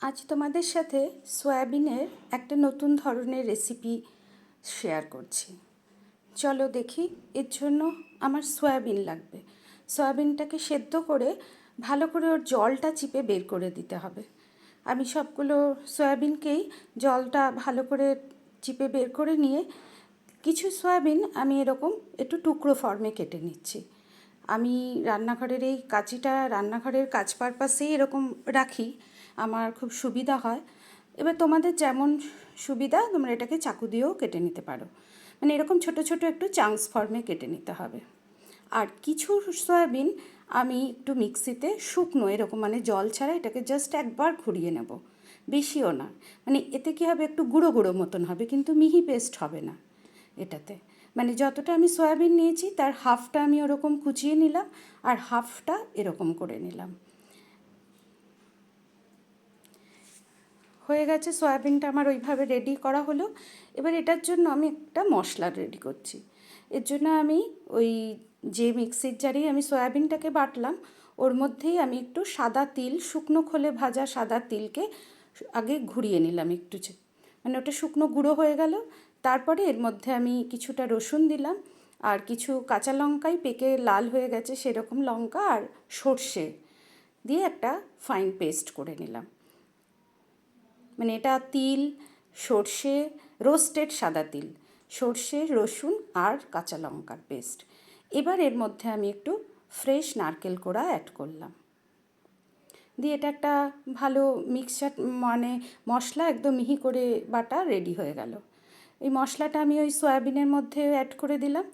আজ তোমাদের সাথে সয়াবিনের একটা নতুন ধরনের রেসিপি শেয়ার করছি। চলো দেখি। এর জন্য আমার সয়াবিন লাগবে। সয়াবিনটাকে সেদ্ধ করে ভালো করে ওর জলটা চিপে বের করে দিতে হবে। আমি সবগুলো সয়াবিনকেই জলটা ভালো করে চিপে বের করে নিয়ে কিছু সয়াবিন আমি এরকম একটু টুকরো ফর্মে কেটে নিচ্ছি। আমি রান্নাঘরের এই কাঁচিটা রান্নাঘরের কাজ পারপাসেই এরকম রাখি, আমার খুব সুবিধা হয়। এবার তোমাদের যেমন সুবিধা তোমরা এটাকে চাকু দিয়েও কেটে নিতে পারো, মানে এরকম ছোট ছোট একটু চাংস ফর্মে কেটে নিতে হবে। আর কিছু সয়াবিন আমি একটু মিক্সিতে শুকনো এরকম মানে জল ছাড়া এটাকে জাস্ট একবার ঘুরিয়ে নেব, বেশিও না। মানে এতে কী হবে, একটু গুঁড়ো গুঁড়ো মতন হবে, কিন্তু মিহি পেস্ট হবে না এটাতে। মানে যতটা আমি সয়াবিন নিয়েছি তার হাফটা আমি ওরকম কুচিয়ে নিলাম আর হাফটা এরকম করে নিলাম। হয়ে গেছে, সয়াবিনটা আমার ওইভাবে রেডি করা হলো। এবার এটার জন্য আমি একটা মশলা রেডি করছি। এর জন্য আমি ওই যে মিক্সির জারেই আমি সয়াবিনটাকে বাটলাম ওর মধ্যেই আমি একটু সাদা তিল, শুকনো খোলে ভাজা সাদা তিলকে আগে ঘুরিয়ে নিলাম একটু, মানে ওটা শুকনো গুঁড়ো হয়ে গেল। তারপরে এর মধ্যে আমি কিছুটা রসুন দিলাম আর কিছু কাঁচা লঙ্কাই পেকে লাল হয়ে গেছে সেরকম লঙ্কা আর সর্ষে দিয়ে একটা ফাইন পেস্ট করে নিলাম। মানে এটা তিল, সর্ষে, রোস্টেড সাদা তিল, সর্ষে, রসুন আর কাঁচা লঙ্কার পেস্ট। এবার এর মধ্যে আমি একটু ফ্রেশ নারকেল কোড়া অ্যাড করলাম, দিয়ে এটা একটা ভালো মিক্সচার মানে মশলা একদম মিহি করে বাটা রেডি হয়ে গেল। এই মশলাটা আমি ওই সয়াবিনের মধ্যে অ্যাড করে দিলাম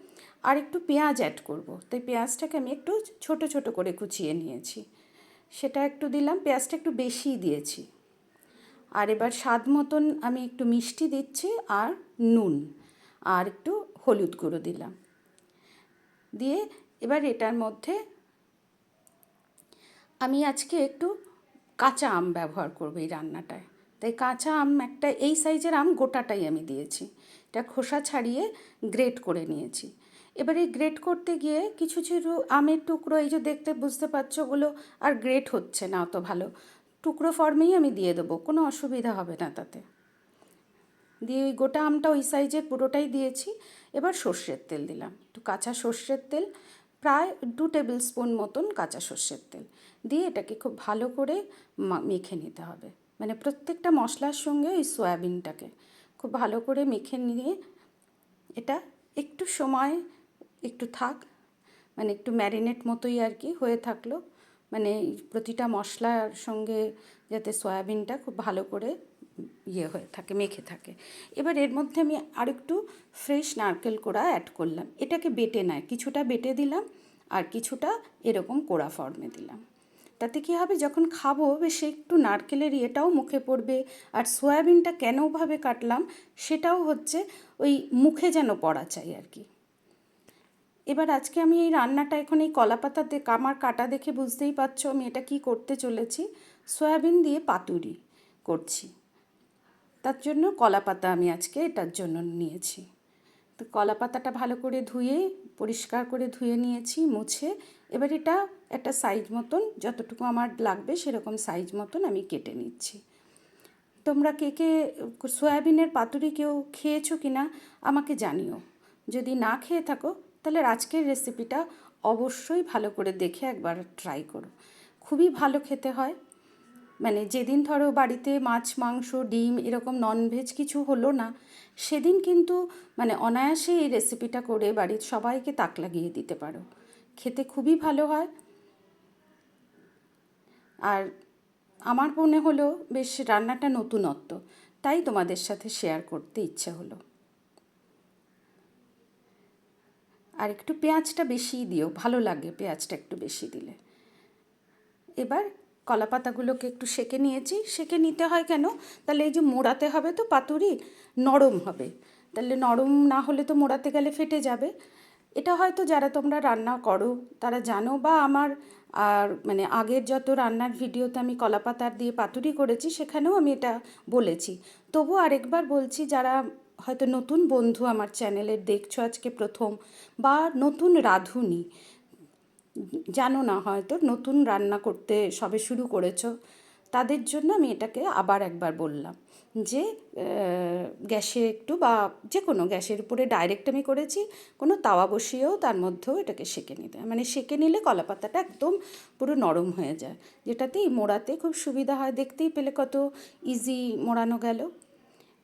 আর একটু পেঁয়াজ অ্যাড করব, তাই পেঁয়াজটাকে আমি একটু ছোট ছোট করে কুচিয়ে নিয়েছি, সেটা একটু দিলাম। পেঁয়াজটা একটু বেশিই দিয়েছি। আর এবার স্বাদ মতন আমি একটু মিষ্টি দিচ্ছি আর নুন আর একটু হলুদ গুঁড়ো দিলাম। দিয়ে এবার এটার মধ্যে আমি আজকে একটু কাঁচা আম ব্যবহার করব এই রান্নাটায়, তাই কাঁচা আম একটা এই সাইজের আম গোটাটাই আমি দিয়েছি। এটা খোসা ছাড়িয়ে গ্রেট করে নিয়েছি। এবার এই গ্রেট করতে গিয়ে কিছু কিছু আমের টুকরো এই যে দেখতে বুঝতে পারছো ওগুলো আর গ্রেট হচ্ছে না অত ভালো, টুকরো ফর্মেই আমি দিয়ে দেবো, কোনো অসুবিধা হবে না তাতে। দিয়ে ওই গোটা আমটা ওই সাইজের পুরোটাই দিয়েছি। এবার সর্ষের তেল দিলাম, একটু কাঁচা সর্ষের তেল, প্রায় 2 টেবিল স্পুন মতন কাঁচা সর্ষের তেল দিয়ে এটাকে খুব ভালো করে মেখে নিতে হবে। মানে প্রত্যেকটা মশলার সঙ্গে ওই সয়াবিনটাকে খুব ভালো করে মেখে নিয়ে এটা একটু সময় একটু থাক, মানে একটু ম্যারিনেট মতোই আর কি হয়ে থাকলো, মানে প্রতিটা মশলার সঙ্গে যাতে সয়াবিনটা খুব ভালো করে ইয়ে হয়ে থাকে, মেখে থাকে। এবার এর মধ্যে আমি আরেকটু ফ্রেশ নারকেল কোড়া অ্যাড করলাম, এটাকে বেটে নয়, কিছুটা বেটে দিলাম আর কিছুটা এরকম কোড়া ফর্মে দিলাম। তাতে কী হবে, যখন খাবো বেশ একটু নারকেলের ইয়েটাও মুখে পড়বে আর সয়াবিনটা কেন ওভাবে কাটলাম সেটাও হচ্ছে ওই মুখে যেন পড়া চাই আর কি। এবার আজকে আমি এই রান্নাটা এখন এই কলাপাতা আমার কাটা দেখে বুঝতেই পারছো আমি এটা কি করতে চলেছি, সয়াবিন দিয়ে পাতুরি করছি। তার জন্য কলাপাতা আমি আজকে এটার জন্য নিয়েছি। তো কলাপাতাটা ভালো করে ধুয়ে পরিষ্কার করে ধুয়ে নিয়েছি মুছে। এবার এটা একটা সাইজ মতন যতটুকু আমার লাগবে সেরকম সাইজ মতন আমি কেটে নিচ্ছি। তোমরা কে কে সয়াবিনের পাতুরি কেউ খেয়েছো কি না আমাকে জানিও। যদি না খেয়ে থাকো তাহলে আজকের রেসিপিটা অবশ্যই ভালো করে দেখে একবার ট্রাই করো, খুবই ভালো খেতে হয়। মানে যেদিন ধরো বাড়িতে মাছ মাংস ডিম এরকম ননভেজ কিছু হলো না সেদিন কিন্তু মানে অনায়াসে এই রেসিপিটা করে বাড়ির সবাইকে তাক লাগিয়ে দিতে পারো, খেতে খুবই ভালো হয়। আর আমার মনে হলো বেশ রান্নাটা নতুনত্ব, তাই তোমাদের সাথে শেয়ার করতে ইচ্ছে হলো। আর একটু পেঁয়াজটা বেশিই দিও, ভালো লাগে পেঁয়াজটা একটু বেশি দিলে। এবার কলাপাতাগুলোকে একটু সেঁকে নিয়েছি, সেঁকে নিতে হয় কেন, তাহলে এই যে মোড়াতে হবে তো পাতুরি, নরম হবে, তাহলে নরম না হলে তো মোড়াতে গেলে ফেটে যাবে। এটা হয়তো যারা তোমরা রান্না করো তারা জানো, বা আমার আর মানে আগের যত রান্নার ভিডিওতে আমি কলাপাতার দিয়ে পাতুরি করেছি সেখানেও আমি এটা বলেছি। তবু আরেকবার বলছি, যারা হয়তো নতুন বন্ধু আমার চ্যানেলের দেখছো আজকে প্রথম, বা নতুন রাঁধুনি, জানো না হয়তো নতুন রান্না করতে সবে শুরু করেছো, তাদের জন্য আমি এটাকে আবার একবার বললাম যে গ্যাসে একটু বা যে কোনো গ্যাসের উপরে ডাইরেক্ট আমি করেছি, কোনো তাওয়া বসিয়েও তার মধ্যেও এটাকে সেঁকে নিতে হয়। মানে সেঁকে নিলে কলা পাতাটা একদম পুরো নরম হয়ে যায়, যেটাতেই মোড়াতে খুব সুবিধা হয়। দেখতেই পেলে কত ইজি মোড়ানো গেল।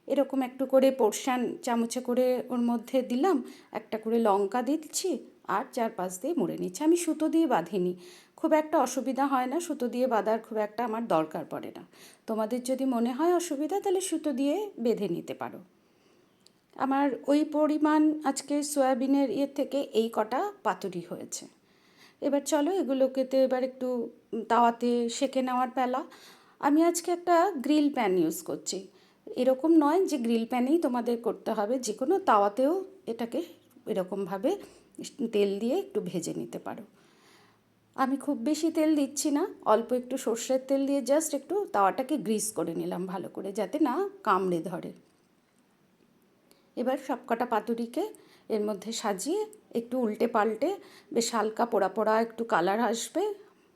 এরকম একটু করে পোর্শান চামচে করে ওর মধ্যে দিলাম, একটা করে লঙ্কা দিচ্ছি আর 4-5 দিয়ে মুড়ে নিচ্ছি। আমি সুতো দিয়ে বাঁধিনি, খুব একটা অসুবিধা হয় না, সুতো দিয়ে বাঁধার খুব একটা আমার দরকার পড়ে না। তোমাদের যদি মনে হয় অসুবিধা তাহলে সুতো দিয়ে বেঁধে নিতে পারো। আমার ওই পরিমাণ আজকে সয়াবিনের থেকে এই কটা পাতুরি হয়েছে। এবার চলো এগুলোকে তো এবার একটু তাওয়াতে সেঁকে নেওয়ার পালা। আমি আজকে একটা গ্রিল প্যান ইউজ করছি। এরকম নয় যে গ্রিল প্যানেই তোমাদের করতে হবে, যে কোনো তাওয়াতেও এটাকে এরকমভাবে তেল দিয়ে একটু ভেজে নিতে পারো। আমি খুব বেশি তেল দিচ্ছি না, অল্প একটু সর্ষের তেল দিয়ে জাস্ট একটু তাওয়াটাকে গ্রিস করে নিলাম ভালো করে, যাতে না কামড়ে ধরে। এবার সবকটা পাতুরিকে এর মধ্যে সাজিয়ে একটু উল্টে পাল্টে বেশ হালকা পোড়া পোড়া একটু কালার আসবে,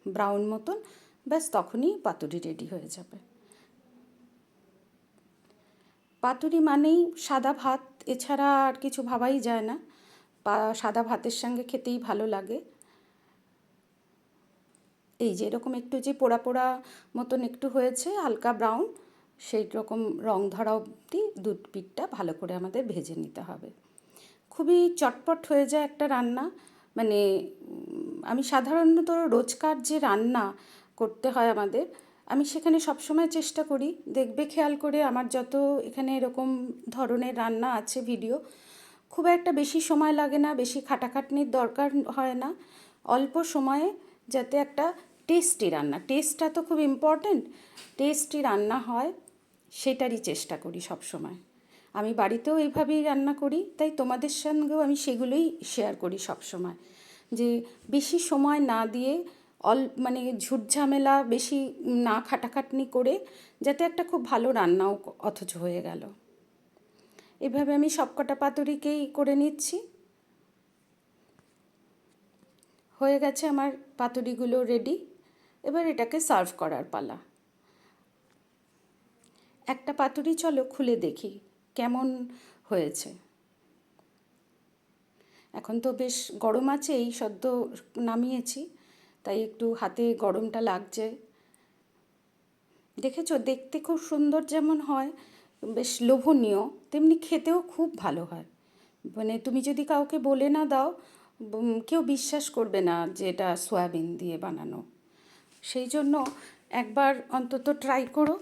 ব্রাউন মতন, ব্যাস তখনই পাতুরি রেডি হয়ে যাবে। পাতুরি মানেই সাদা ভাত, এছাড়া আর কিছু ভাবাই যায় না। সাদা ভাতের সঙ্গে খেতেই ভালো লাগে। এই যে এরকম একটু যে পোড়া পোড়া মতন একটু হয়েছে, হালকা ব্রাউন, সেই রকম রং ধরা অবধি দুধ পিঠটা ভালো করে আমাদের ভেজে নিতে হবে। খুবই চটপট হয়ে যায় একটা রান্না। মানে আমি সাধারণত রোজকার যে রান্না করতে হয় আমাদের, আমি সেখানে সবসময় চেষ্টা করি, দেখবে খেয়াল করে আমার যত এখানে এরকম ধরনের রান্না আছে ভিডিও, খুব একটা বেশি সময় লাগে না, বেশি খাটাখাটনির দরকার হয় না, অল্প সময়ে যাতে একটা টেস্টি রান্না, টেস্টটা তো খুব ইম্পর্ট্যান্ট, টেস্টি রান্না হয় সেটারই চেষ্টা করি সব সময়। আমি বাড়িতেও এইভাবেই রান্না করি, তাই তোমাদের সঙ্গেও আমি সেগুলোই শেয়ার করি সব সময়, যে বেশি সময় না দিয়ে মানে ঝুটঝামেলা বেশি না খাটাখাটনি করে যাতে একটা খুব ভালো রান্নাও অথচ হয়ে গেল। এভাবে আমি সবকটা পাতুরিকেই করে নিচ্ছি। হয়ে গেছে আমার পাতুরিগুলো রেডি। এবার এটাকে সার্ভ করার পালা। একটা পাতুরি চলো খুলে দেখি কেমন হয়েছে। এখন তো বেশ গরম আছে, এই সদ্য নামিয়েছি, তাই একটু হাতে গরমটা লাগছে। দেখেছো, দেখতে খুব সুন্দর যেমন হয়, বেশ লোভনীয়, তেমনি খেতেও খুব ভালো হয়। মানে তুমি যদি কাউকে বলে না দাও, কেউ বিশ্বাস করবে না যে এটা সয়াবিন দিয়ে বানানো। সেই জন্য একবার অন্তত ট্রাই করো।